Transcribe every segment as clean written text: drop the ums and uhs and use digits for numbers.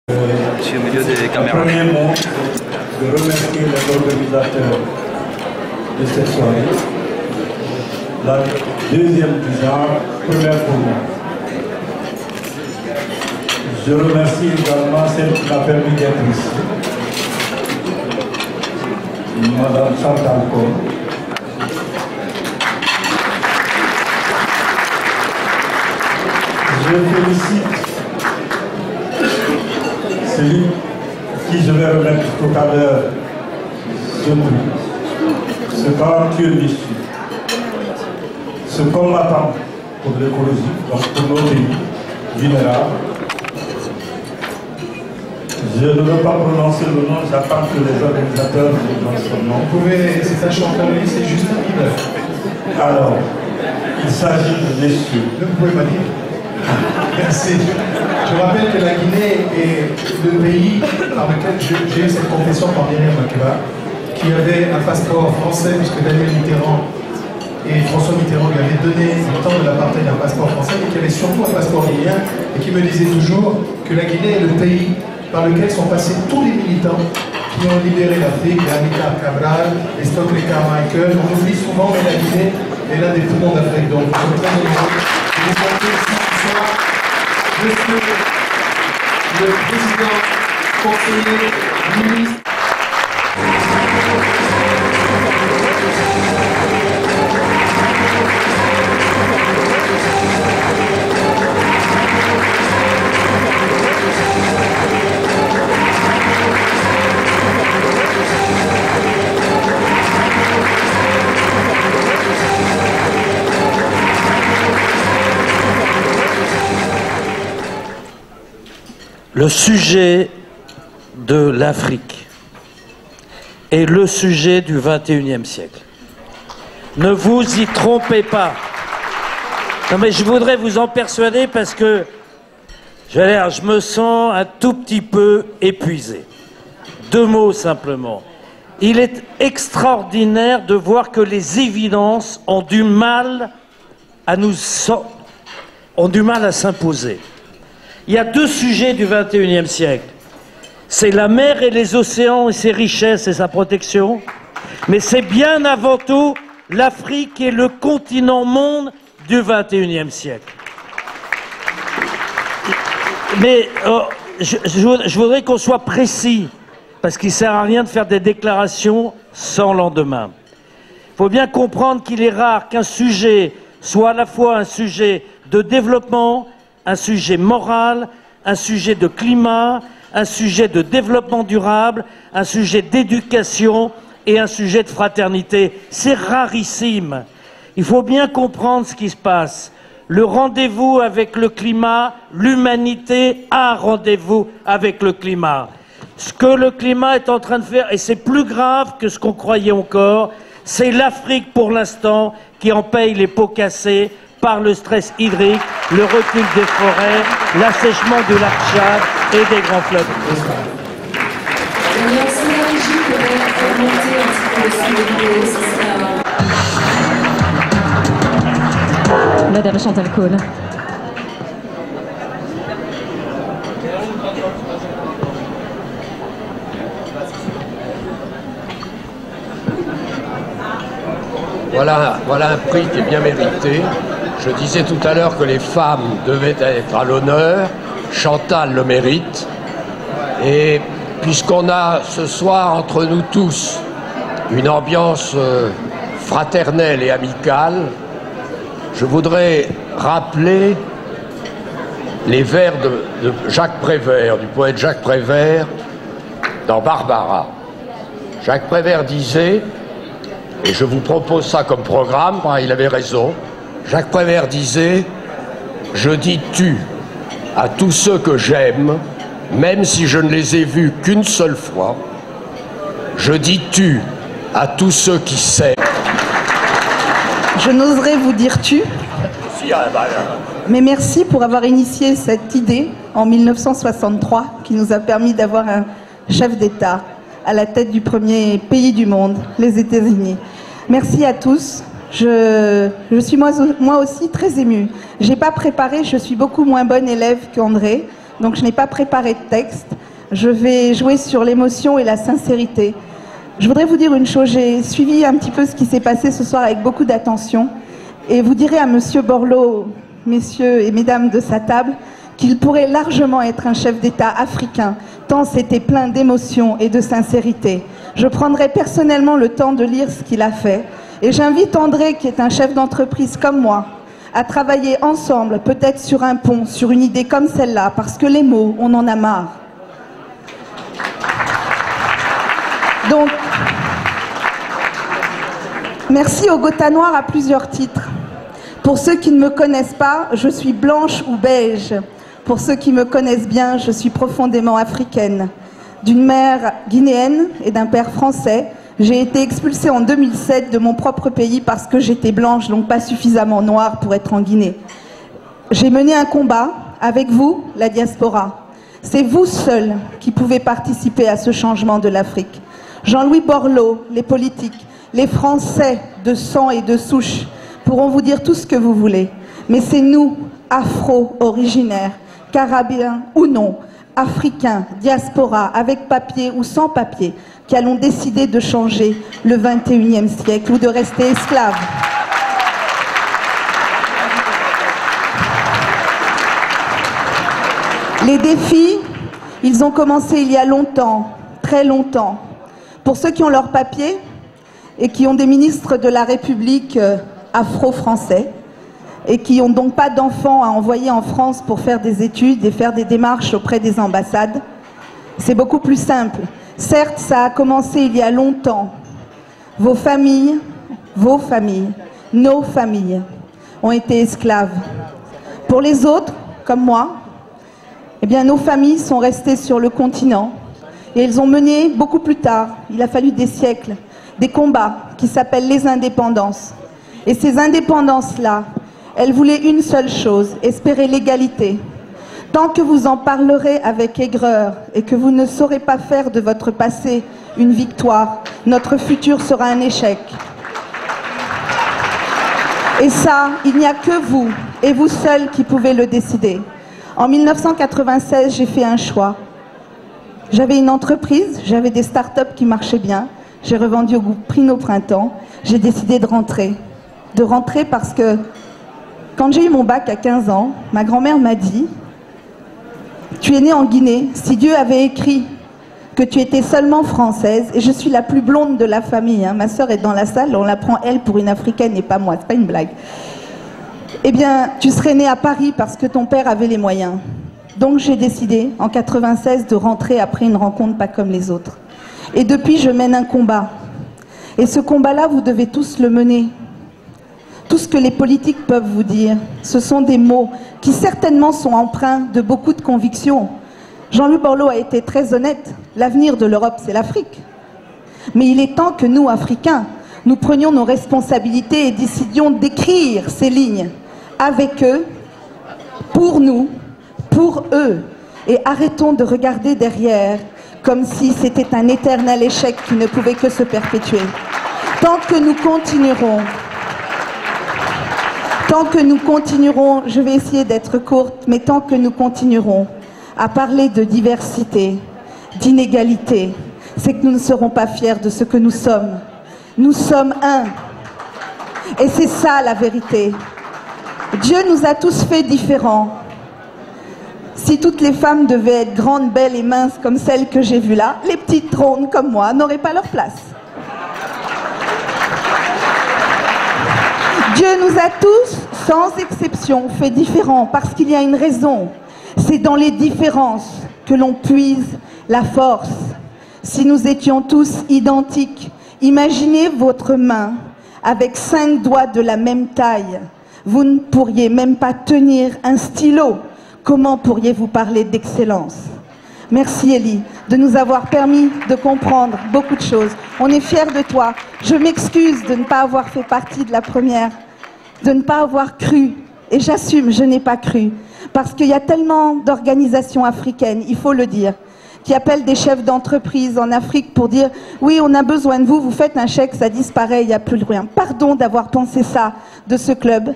Je suis au milieu des caméras. Premier mot, de remercier les organisateurs de cette soirée. La deuxième du genre, première pour moi. Je remercie également celle qui m'a permis d'être ici, Madame Chantal Cohn. Je félicite celui qui je vais remettre tout à l'heure ce talentueux monsieur, ce combattant pour l'écologie, donc pour nos pays vulnérables. Je ne veux pas prononcer le nom, j'attends que les organisateurs prononcent son nom. Vous pouvez, c'est un chanteur, c'est juste un Bieber. Alors, il s'agit de messieurs. Vous pouvez pas dire. Merci. Je rappelle que la Guinée est le pays par lequel j'ai eu cette confession par Myriam Makeba, qui avait un passeport français, puisque Daniel Mitterrand et François Mitterrand lui avaient donné le temps de l'apartheid un passeport français, mais qui avait surtout un passeport guinéen, et qui me disait toujours que la Guinée est le pays par lequel sont passés tous les militants qui ont libéré l'Afrique, les Amilcar Cabral, les Stokely Carmichael. On oublie souvent, mais la Guinée est l'un des poumons d'Afrique. Donc, nous sommes très heureux de vous porter ici ce soir. Monsieur le président, conseiller, ministre. Le sujet de l'Afrique est le sujet du XXIe siècle. Ne vous y trompez pas. Non mais je voudrais vous en persuader parce que je me sens un tout petit peu épuisé. Deux mots simplement. Il est extraordinaire de voir que les évidences ont du mal à s'imposer. Il y a deux sujets du XXIe siècle. C'est la mer et les océans et ses richesses et sa protection. Mais c'est bien avant tout l'Afrique qui est le continent monde du XXIe siècle. Mais je voudrais qu'on soit précis, parce qu'il ne sert à rien de faire des déclarations sans lendemain. Il faut bien comprendre qu'il est rare qu'un sujet soit à la fois un sujet de développement, un sujet moral, un sujet de climat, un sujet de développement durable, un sujet d'éducation et un sujet de fraternité. C'est rarissime. Il faut bien comprendre ce qui se passe. Le rendez-vous avec le climat, l'humanité a un rendez-vous avec le climat. Ce que le climat est en train de faire, et c'est plus grave que ce qu'on croyait encore, c'est l'Afrique pour l'instant qui en paye les pots cassés par le stress hydrique, le recul des forêts, l'assèchement du lac Tchad et des grands fleuves. Merci la régie pour monter un petit peu le son de vidéo, ce sera... Madame Chantal Cohn. Voilà un prix qui est bien mérité. Je disais tout à l'heure que les femmes devaient être à l'honneur. Chantal le mérite. Et puisqu'on a ce soir entre nous tous une ambiance fraternelle et amicale, je voudrais rappeler les vers de Jacques Prévert, du poète Jacques Prévert, dans Barbara. Jacques Prévert disait, et je vous propose ça comme programme, il avait raison, Jacques Prévert disait « Je dis tu à tous ceux que j'aime, même si je ne les ai vus qu'une seule fois. Je dis tu à tous ceux qui s'aiment. » Je n'oserais vous dire tu, mais merci pour avoir initié cette idée en 1963 qui nous a permis d'avoir un chef d'État à la tête du premier pays du monde, les États-Unis. Merci à tous. Je suis moi aussi très émue. J'ai pas préparé, je suis beaucoup moins bonne élève qu'André, donc je n'ai pas préparé de texte. Je vais jouer sur l'émotion et la sincérité. Je voudrais vous dire une chose, j'ai suivi un petit peu ce qui s'est passé ce soir avec beaucoup d'attention et vous direz à Monsieur Borloo, messieurs et mesdames de sa table, qu'il pourrait largement être un chef d'État africain, tant c'était plein d'émotion et de sincérité. Je prendrai personnellement le temps de lire ce qu'il a fait et j'invite André, qui est un chef d'entreprise comme moi, à travailler ensemble, peut-être sur un pont, sur une idée comme celle-là, parce que les mots, on en a marre. Donc, merci au Gotha Noir à plusieurs titres. Pour ceux qui ne me connaissent pas, je suis blanche ou beige. Pour ceux qui me connaissent bien, je suis profondément africaine. D'une mère guinéenne et d'un père français, j'ai été expulsée en 2007 de mon propre pays parce que j'étais blanche, donc pas suffisamment noire pour être en Guinée. J'ai mené un combat avec vous, la diaspora. C'est vous seuls qui pouvez participer à ce changement de l'Afrique. Jean-Louis Borloo, les politiques, les Français de sang et de souche pourront vous dire tout ce que vous voulez. Mais c'est nous, afro-originaires, caribéens ou non, africains, diaspora, avec papier ou sans papier, qui allons décider de changer le 21e siècle ou de rester esclaves. Les défis, ils ont commencé il y a longtemps, très longtemps. Pour ceux qui ont leur papier et qui ont des ministres de la République afro-français et qui n'ont donc pas d'enfants à envoyer en France pour faire des études et faire des démarches auprès des ambassades, c'est beaucoup plus simple. Certes, ça a commencé il y a longtemps. Vos familles, nos familles ont été esclaves. Pour les autres, comme moi, eh bien, nos familles sont restées sur le continent et elles ont mené beaucoup plus tard, il a fallu des siècles, des combats qui s'appellent les indépendances. Et ces indépendances-là, elles voulaient une seule chose, espérer l'égalité. Tant que vous en parlerez avec aigreur et que vous ne saurez pas faire de votre passé une victoire, notre futur sera un échec. Et ça, il n'y a que vous, et vous seuls, qui pouvez le décider. En 1996, j'ai fait un choix. J'avais une entreprise, j'avais des startups qui marchaient bien, j'ai revendu au prix Nos Printemps, j'ai décidé de rentrer. De rentrer parce que quand j'ai eu mon bac à 15 ans, ma grand-mère m'a dit: tu es née en Guinée, si Dieu avait écrit que tu étais seulement française, et je suis la plus blonde de la famille, hein, ma sœur est dans la salle, on la prend elle pour une africaine et pas moi, c'est pas une blague. Eh bien, tu serais née à Paris parce que ton père avait les moyens. Donc j'ai décidé, en 96, de rentrer après une rencontre pas comme les autres. Et depuis, je mène un combat. Et ce combat-là, vous devez tous le mener. Tout ce que les politiques peuvent vous dire, ce sont des mots qui certainement sont empreints de beaucoup de convictions. Jean-Louis Borloo a été très honnête. L'avenir de l'Europe, c'est l'Afrique. Mais il est temps que nous, Africains, nous prenions nos responsabilités et décidions d'écrire ces lignes avec eux, pour nous, pour eux. Et arrêtons de regarder derrière comme si c'était un éternel échec qui ne pouvait que se perpétuer. Tant que nous continuerons, je vais essayer d'être courte, mais tant que nous continuerons à parler de diversité, d'inégalité, c'est que nous ne serons pas fiers de ce que nous sommes. Nous sommes un. Et c'est ça la vérité. Dieu nous a tous fait différents. Si toutes les femmes devaient être grandes, belles et minces comme celles que j'ai vues là, les petites rondes comme moi n'auraient pas leur place. Dieu nous a tous, sans exception, fait différents parce qu'il y a une raison. C'est dans les différences que l'on puise la force. Si nous étions tous identiques, imaginez votre main avec 5 doigts de la même taille. Vous ne pourriez même pas tenir un stylo. Comment pourriez-vous parler d'excellence? Merci Elie de nous avoir permis de comprendre beaucoup de choses. On est fiers de toi. Je m'excuse de ne pas avoir fait partie de la première, de ne pas avoir cru. Et j'assume, je n'ai pas cru. Parce qu'il y a tellement d'organisations africaines, il faut le dire, qui appellent des chefs d'entreprise en Afrique pour dire « Oui, on a besoin de vous, vous faites un chèque, ça disparaît, il n'y a plus de rien. » Pardon d'avoir pensé ça de ce club.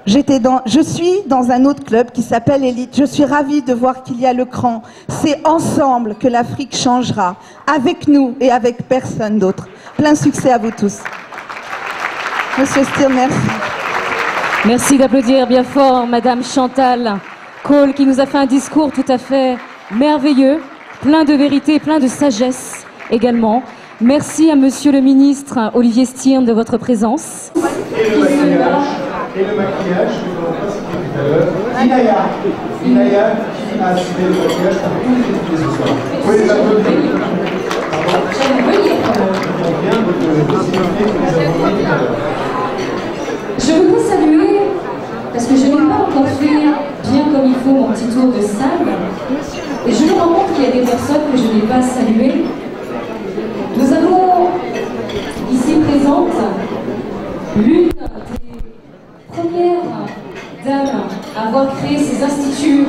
Je suis dans un autre club qui s'appelle Élite. Je suis ravie de voir qu'il y a le cran. C'est ensemble que l'Afrique changera, avec nous et avec personne d'autre. Plein succès à vous tous. Monsieur Stier, merci. Merci d'applaudir bien fort Madame Chantal Cole qui nous a fait un discours tout à fait merveilleux, plein de vérité, plein de sagesse également. Merci à Monsieur le ministre Olivier Stirn de votre présence. Et le maquillage, je ne vous pas citer tout à l'heure, Inaya qui a assuré le maquillage pour tous les équipes ce soir. Vous pouvez les applaudir. On vient de signifier que nous avons dit tout à l'heure. Je voudrais saluer, parce que je n'ai pas encore fait bien comme il faut mon petit tour de salle, et je me rends compte qu'il y a des personnes que je n'ai pas saluées. Nous avons ici présente l'une des premières dames à avoir créé ces instituts